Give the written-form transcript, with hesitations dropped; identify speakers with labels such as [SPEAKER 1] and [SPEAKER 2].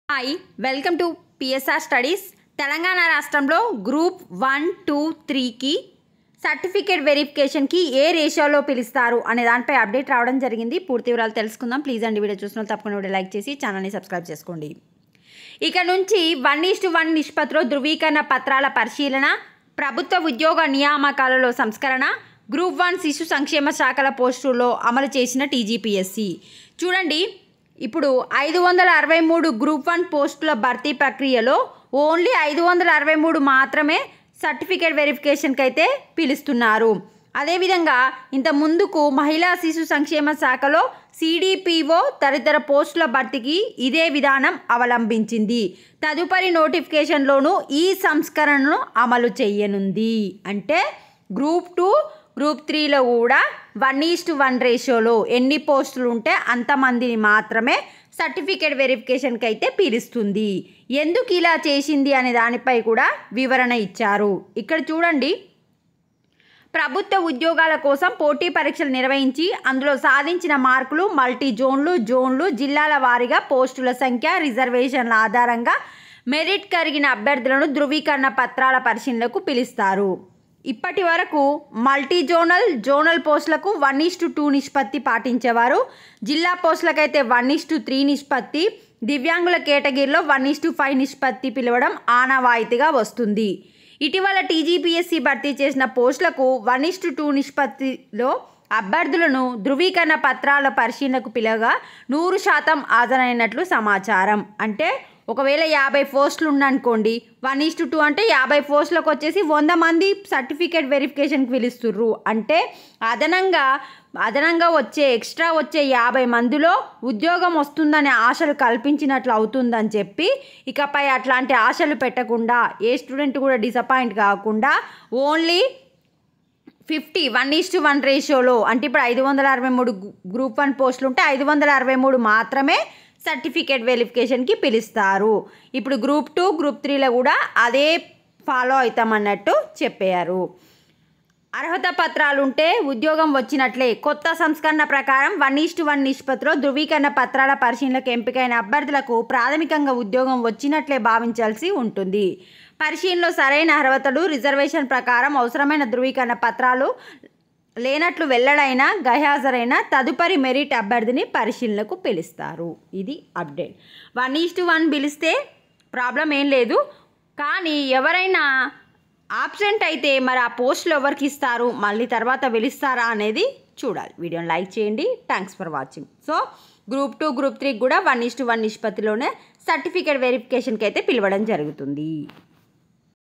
[SPEAKER 1] Hi welcome to PSR studies. Telangana రాష్ట్రంలో group 1, 2, 3కి certificate వెరిఫికేషన్కి ఏ రేషియోలో పిలుస్తారు అనే దానిపై అప్డేట్ రావడం జరిగింది. పూర్తి వివరాలు తెలుసుకుందాం. ప్లీజ్ అండి, వీడియో చూసిన వాళ్ళు తప్పకుండా వీడియో లైక్ చేసి ఛానల్ని సబ్స్క్రైబ్ చేసుకోండి. ఇక నుంచి 1:1 నిష్పత్తిలో ధృవీకరణ పత్రాల పరిశీలన, ప్రభుత్వ ఉద్యోగ నియామకాలలో సంస్కరణ, గ్రూప్ 1 శిశు సంక్షేమ శాఖల పోస్టుల్లో అమలు చేసిన టీజీపీఎస్సీ. చూడండి, ఇప్పుడు 563 గ్రూప్ 1 పోస్టుల భర్తీ ప్రక్రియలో ఓన్లీ 563 మాత్రమే సర్టిఫికేట్ వెరిఫికేషన్కి అయితే పిలుస్తున్నారు. అదేవిధంగా ఇంత ముందుకు మహిళా శిశు సంక్షేమ శాఖలో సిడిపిఓ తదితర పోస్టుల భర్తీకి ఇదే విధానం అవలంబించింది. తదుపరి నోటిఫికేషన్లోనూ ఈ సంస్కరణను అమలు చేయనుంది. అంటే గ్రూప్ 2, గ్రూప్ 3లో కూడా 1:1 రేషియోలో ఎన్ని పోస్టులు ఉంటే అంతమందిని మాత్రమే సర్టిఫికేట్ వెరిఫికేషన్కి అయితే పిలుస్తుంది. ఎందుకు ఇలా చేసింది అనే దానిపై కూడా వివరణ ఇచ్చారు. ఇక్కడ చూడండి, ప్రభుత్వ ఉద్యోగాల కోసం పోటీ పరీక్షలు నిర్వహించి అందులో సాధించిన మార్కులు, మల్టీ జోన్లు, జిల్లాల వారీగా పోస్టుల సంఖ్య, రిజర్వేషన్ల ఆధారంగా మెరిట్ కలిగిన అభ్యర్థులను ధృవీకరణ పత్రాల పరిశీలనకు పిలుస్తారు. ఇప్పటి వరకు జోనల్ పోస్టులకు 1:2 నిష్పత్తి పాటించేవారు. జిల్లా పోస్టులకైతే 1:3 నిష్పత్తి, దివ్యాంగుల కేటగిరీలో 1:5 నిష్పత్తి పిలవడం ఆనవాయితీగా వస్తుంది. ఇటీవల టీజీపీఎస్సీ భర్తీ చేసిన పోస్టులకు 1:2 నిష్పత్తిలో అభ్యర్థులను ధృవీకరణ పత్రాల పరిశీలనకు పిలవగా 100% హాజరైనట్లు సమాచారం. అంటే ఒకవేళ 50 పోస్టులు ఉన్నాయనుకోండి, 1:2 అంటే 50 పోస్టులకు వచ్చేసి 100 మంది సర్టిఫికేట్ వెరిఫికేషన్కి పిలుస్తుర్రు. అంటే అదనంగా ఎక్స్ట్రా వచ్చే 50 మందిలో ఉద్యోగం వస్తుందనే ఆశలు కల్పించినట్లు అవుతుందని చెప్పి, ఇకపై అట్లాంటి ఆశలు పెట్టకుండా ఏ స్టూడెంట్ కూడా డిసప్పాయింట్ కాకుండా ఓన్లీ 1:1 రేషియోలో, అంటే ఇప్పుడు 563 గ్రూప్ 1 పోస్టులు ఉంటే 563 మాత్రమే సర్టిఫికేట్ వెరిఫికేషన్కి పిలుస్తారు. ఇప్పుడు గ్రూప్ 2, గ్రూప్ 3లో కూడా అదే ఫాలో అవుతామన్నట్టు చెప్పారు. అర్హత పత్రాలు ఉంటే ఉద్యోగం వచ్చినట్లే. కొత్త సంస్కరణ ప్రకారం 1:1 నిష్పత్తిలో ధృవీకరణ పత్రాల పరిశీలనకు ఎంపికైన అభ్యర్థులకు ప్రాథమికంగా ఉద్యోగం వచ్చినట్లే భావించాల్సి ఉంటుంది. పరిశీలనలో సరైన అర్హతలు, రిజర్వేషన్ ప్రకారం అవసరమైన ధృవీకరణ పత్రాలు లేనట్లు వెల్లడైన, గైహాజరైన తదుపరి మెరిట్ అభ్యర్థిని పరిశీలనకు పిలుస్తారు. ఇది అప్డేట్. 1:1 పిలిస్తే ప్రాబ్లం ఏం లేదు. కానీ ఎవరైనా ఆబ్సెంట్ అయితే మరి ఆ పోస్టులు ఎవరికి ఇస్తారు, మళ్ళీ తర్వాత పిలుస్తారా అనేది చూడాలి. వీడియోని లైక్ చేయండి. Thanks for watching. So group 2, group 3 కూడా 1:1 నిష్పత్తిలోనే సర్టిఫికేట్ వెరిఫికేషన్కి అయితే పిలవడం జరుగుతుంది.